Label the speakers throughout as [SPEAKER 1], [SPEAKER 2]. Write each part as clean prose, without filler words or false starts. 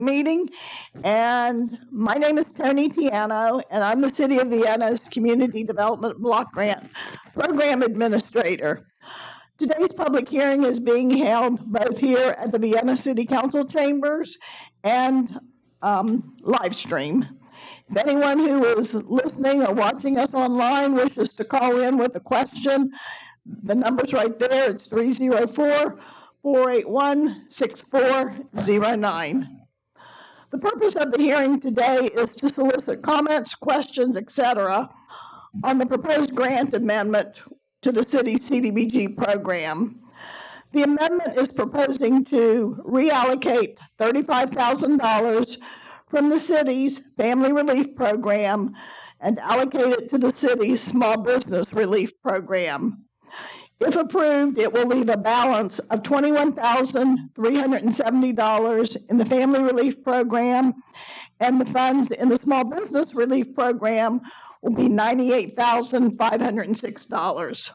[SPEAKER 1] meeting. And my name is Tony Tiano, and I'm the City of Vienna's Community Development Block Grant Program Administrator. Today's public hearing is being held both here at the Vienna City Council chambers and live stream. If anyone who is listening or watching us online wishes to call in with a question, the number's right there. It's 304-481-6409. The purpose of the hearing today is to solicit comments, questions, etc. on the proposed grant amendment to the city's CDBG program. The amendment is proposing to reallocate $35,000 from the city's Family Relief Program and allocate it to the city's Small Business Relief Program. If approved, it will leave a balance of $21,370 in the Family Relief Program, and the funds in the Small Business Relief Program will be $98,506.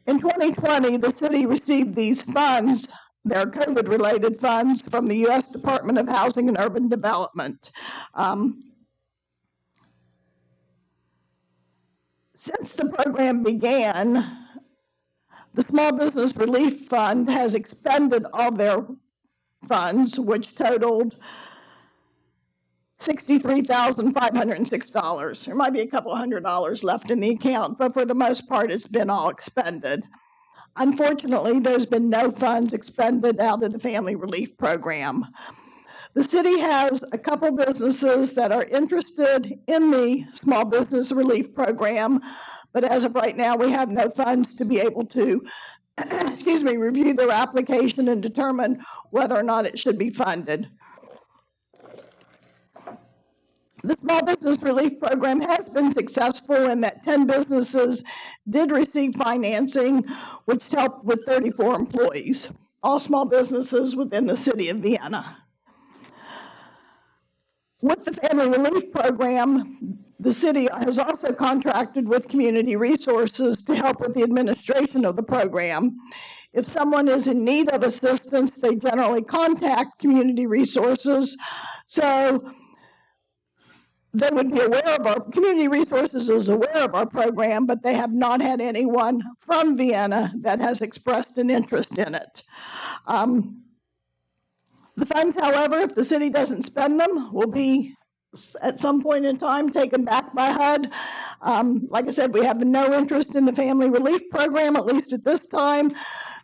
[SPEAKER 1] In 2020, the city received these funds, their COVID-related funds, from the U.S. Department of Housing and Urban Development. Since the program began, the Small Business Relief Fund has expended all their funds, which totaled $63,506. There might be a couple $100 left in the account, but for the most part, it's been all expended. Unfortunately, there's been no funds expended out of the Family Relief Program. The city has a couple businesses that are interested in the Small Business Relief Program, but as of right now, we have no funds to be able to, review their application and determine whether or not it should be funded. The Small Business Relief Program has been successful in that 10 businesses did receive financing, which helped with 34 employees, all small businesses within the city of Vienna. With the Family Relief Program, the city has also contracted with Community Resources to help with the administration of the program. If someone is in need of assistance, they generally contact Community Resources. So they would be aware of our, Community Resources is aware of our program, but they have not had anyone from Vienna that has expressed an interest in it. The funds, however, if the city doesn't spend them, will be at some point in time taken back by HUD. Like I said, we have no interest in the Family Relief Program, at least at this time.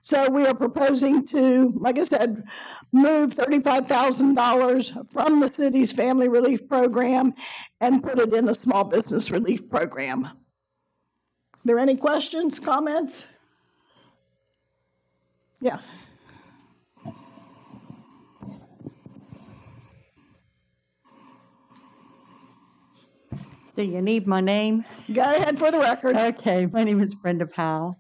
[SPEAKER 1] So we are proposing to, like I said, move $35,000 from the city's Family Relief Program and put it in the Small Business Relief Program. Are there any questions, comments? Yeah.
[SPEAKER 2] Do you need my name?
[SPEAKER 1] Go ahead for the record.
[SPEAKER 2] Okay, my name is Brenda Powell.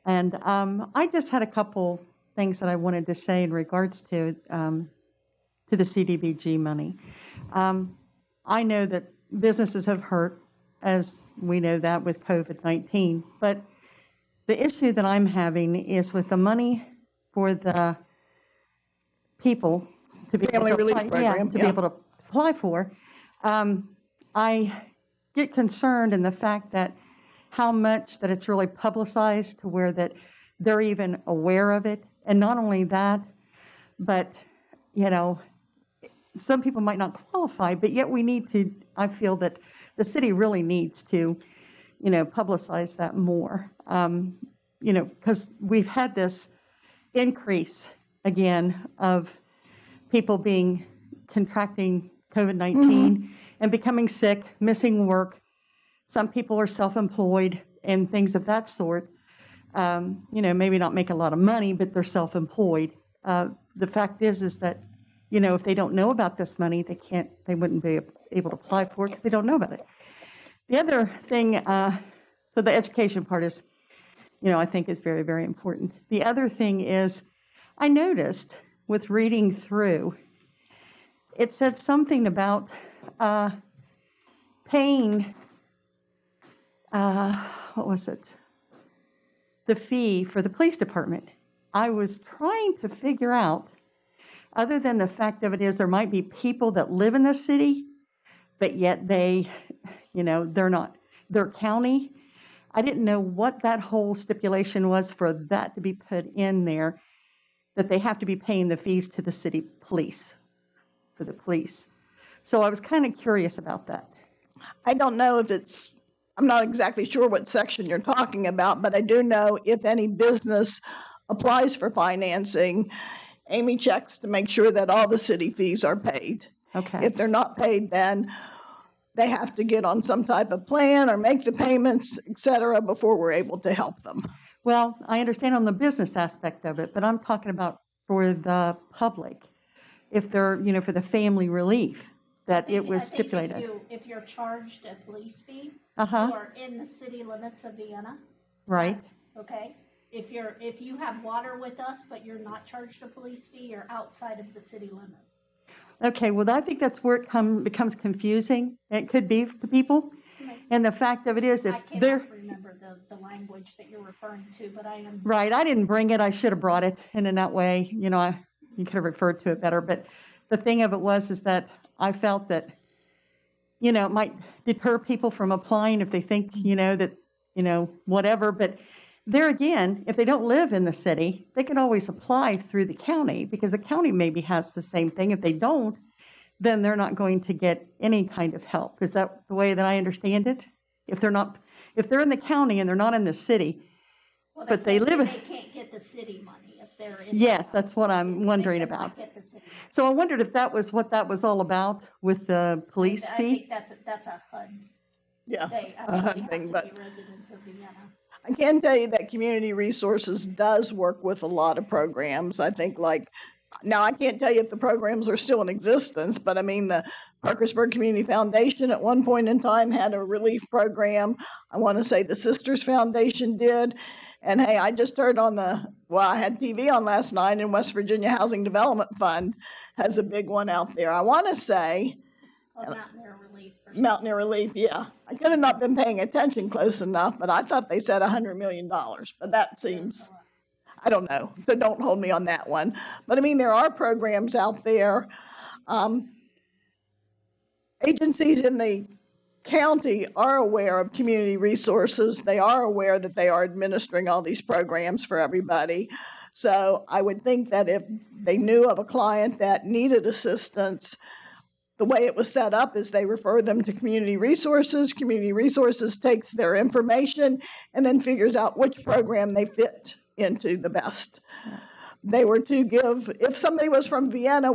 [SPEAKER 2] And I just had a couple things that I wanted to say in regards to the CDBG money. I know that businesses have hurt, as we know that with COVID-19, but the issue that I'm having is with the money for the people to be
[SPEAKER 1] Family
[SPEAKER 2] able to
[SPEAKER 1] Relief
[SPEAKER 2] apply,
[SPEAKER 1] Program,
[SPEAKER 2] be able to apply for. I get concerned in the fact that how much that it's really publicized to where that they're even aware of it. And not only that, but, you know, some people might not qualify, but yet we need to, I feel that the city really needs to, you know, publicize that more. You know, because we've had this increase again of people contracting COVID-19 and becoming sick, missing work. Some people are self-employed and things of that sort. You know, maybe not make a lot of money, but they're self-employed. The fact is that, you know, if they don't know about this money, they wouldn't be able to apply for it because they don't know about it. The other thing, so the education part is, you know, I think is very, very important. The other thing is, I noticed with reading through, it said something about paying, what was it? The fee for the police department. I was trying to figure out, other than the fact of it is there might be people that live in the city, but yet they, they're not, they're county. I didn't know what that whole stipulation was for that to be put in there, that they have to be paying the fees to the city police, for the police. So I was kind of curious about that.
[SPEAKER 1] I don't know if I'm not exactly sure what section you're talking about, but I do know if any business applies for financing, Amy checks to make sure that all the city fees are paid.
[SPEAKER 2] Okay.
[SPEAKER 1] If they're not paid, then they have to get on some type of plan or make the payments, et cetera, before we're able to help them.
[SPEAKER 2] Well, I understand on the business aspect of it, but I'm talking about for the public, if they're, for the family relief, that it was stipulated.
[SPEAKER 3] If you're charged a police fee,
[SPEAKER 2] Uh-huh.
[SPEAKER 3] you are in the city limits of Vienna,
[SPEAKER 2] Right.
[SPEAKER 3] okay? If you have water with us, but you're not charged a police fee, you're outside of the city limits.
[SPEAKER 2] Okay, well, I think that's where it becomes confusing. It could be for people. And the fact of it is, if
[SPEAKER 3] I
[SPEAKER 2] they're,
[SPEAKER 3] cannot remember the language that you're referring to, but I am.
[SPEAKER 2] right, I didn't bring it, I should have brought it, and in that way, you could have referred to it better. But the thing of it is that I felt that, it might deter people from applying if they think, that, whatever. But there again, if they don't live in the city, they can always apply through the county, because the county maybe has the same thing. If they don't, then they're not going to get any kind of help. Is that the way that I understand it? If they're in the county and they're not in the city,
[SPEAKER 3] Well,
[SPEAKER 2] but they live in.
[SPEAKER 3] They can't get the city money if they're in.
[SPEAKER 2] Yes, that's what I'm wondering
[SPEAKER 3] They cannot
[SPEAKER 2] about.
[SPEAKER 3] get the city.
[SPEAKER 2] So I wondered if that was what that was all about with the police
[SPEAKER 3] I
[SPEAKER 2] fee?
[SPEAKER 3] think that's a HUD.
[SPEAKER 1] Yeah,
[SPEAKER 3] They
[SPEAKER 1] a HUD
[SPEAKER 3] have
[SPEAKER 1] thing,
[SPEAKER 3] to
[SPEAKER 1] but
[SPEAKER 3] be residents of Vienna.
[SPEAKER 1] I can tell you that Community Resources does work with a lot of programs. I think now I can't tell you if the programs are still in existence, but I mean, the Parkersburg Community Foundation at one point in time had a relief program. I want to say the Sisters Foundation did. And hey, I just heard I had TV on last night, and West Virginia Housing Development Fund has a big one out there. I want to say
[SPEAKER 3] Mountaineer Relief.
[SPEAKER 1] Mountaineer Relief, yeah. I could have not been paying attention close enough, but I thought they said $100 million. But that seems, I don't know, so don't hold me on that one. But I mean, there are programs out there. Agencies in the county are aware of Community Resources. They are aware that they are administering all these programs for everybody. So I would think that if they knew of a client that needed assistance, the way it was set up is they refer them to Community Resources. Community Resources takes their information and then figures out which program they fit into the best. They were to give, if somebody was from Vienna,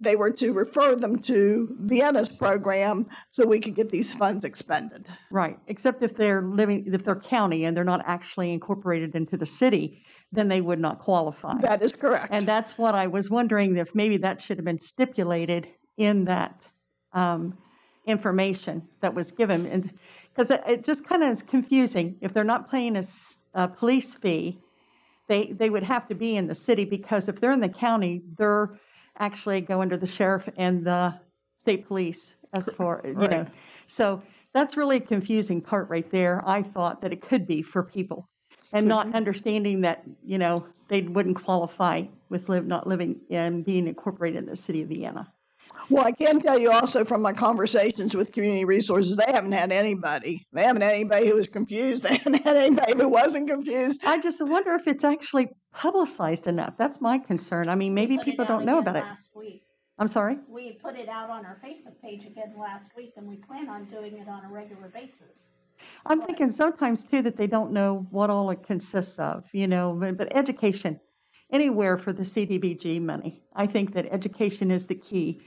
[SPEAKER 1] they were to refer them to Vienna's program so we could get these funds expended.
[SPEAKER 2] Right, except if they're county and they're not actually incorporated into the city, then they would not qualify.
[SPEAKER 1] That is correct.
[SPEAKER 2] And that's what I was wondering, if maybe that should have been stipulated in that information that was given. And because it just kind of is confusing. If they're not paying a police fee, they would have to be in the city, because if they're in the county, they're actually go under the sheriff and the state police as for,
[SPEAKER 1] Right.
[SPEAKER 2] So that's really a confusing part right there. I thought that it could be for people, and not understanding that, they wouldn't qualify with not living and being incorporated in the city of Vienna.
[SPEAKER 1] Well, I can tell you also from my conversations with Community Resources, they haven't had anybody. They haven't had anybody who was confused. They haven't had anybody who wasn't confused.
[SPEAKER 2] I just wonder if it's actually publicized enough. That's my concern. I mean, maybe
[SPEAKER 3] We put it
[SPEAKER 2] people
[SPEAKER 3] out
[SPEAKER 2] don't know
[SPEAKER 3] again
[SPEAKER 2] about it.
[SPEAKER 3] Last week.
[SPEAKER 2] I'm sorry?
[SPEAKER 3] We put it out on our Facebook page again last week, and we plan on doing it on a regular basis.
[SPEAKER 2] I'm thinking sometimes too that they don't know what all it consists of, but education, anywhere for the CDBG money. I think that education is the key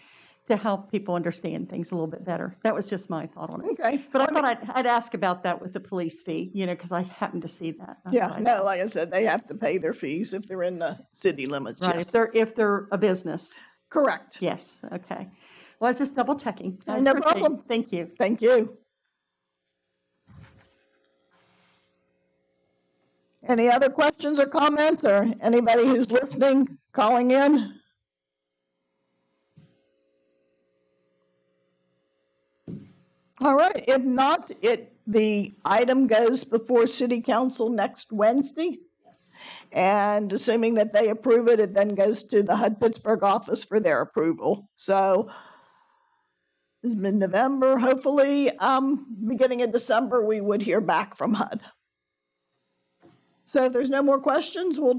[SPEAKER 2] to help people understand things a little bit better. That was just my thought on it.
[SPEAKER 1] Okay.
[SPEAKER 2] But I thought I'd ask about that with the police fee, because I happened to see that. That's
[SPEAKER 1] Yeah,
[SPEAKER 2] what I
[SPEAKER 1] no,
[SPEAKER 2] thought.
[SPEAKER 1] like I said, they have to pay their fees if they're in the city limits.
[SPEAKER 2] Right,
[SPEAKER 1] Yes.
[SPEAKER 2] if they're a business.
[SPEAKER 1] Correct.
[SPEAKER 2] Yes, okay. Well, I was just double checking. I
[SPEAKER 1] No
[SPEAKER 2] appreciate it.
[SPEAKER 1] problem.
[SPEAKER 2] Thank you.
[SPEAKER 1] Thank you. Any other questions or comments, or anybody who's listening, calling in? All right, if not, the item goes before City Council next Wednesday.
[SPEAKER 3] Yes.
[SPEAKER 1] And assuming that they approve it, it then goes to the HUD Pittsburgh office for their approval. So it's been November, hopefully, beginning of December, we would hear back from HUD. So if there's no more questions, we'll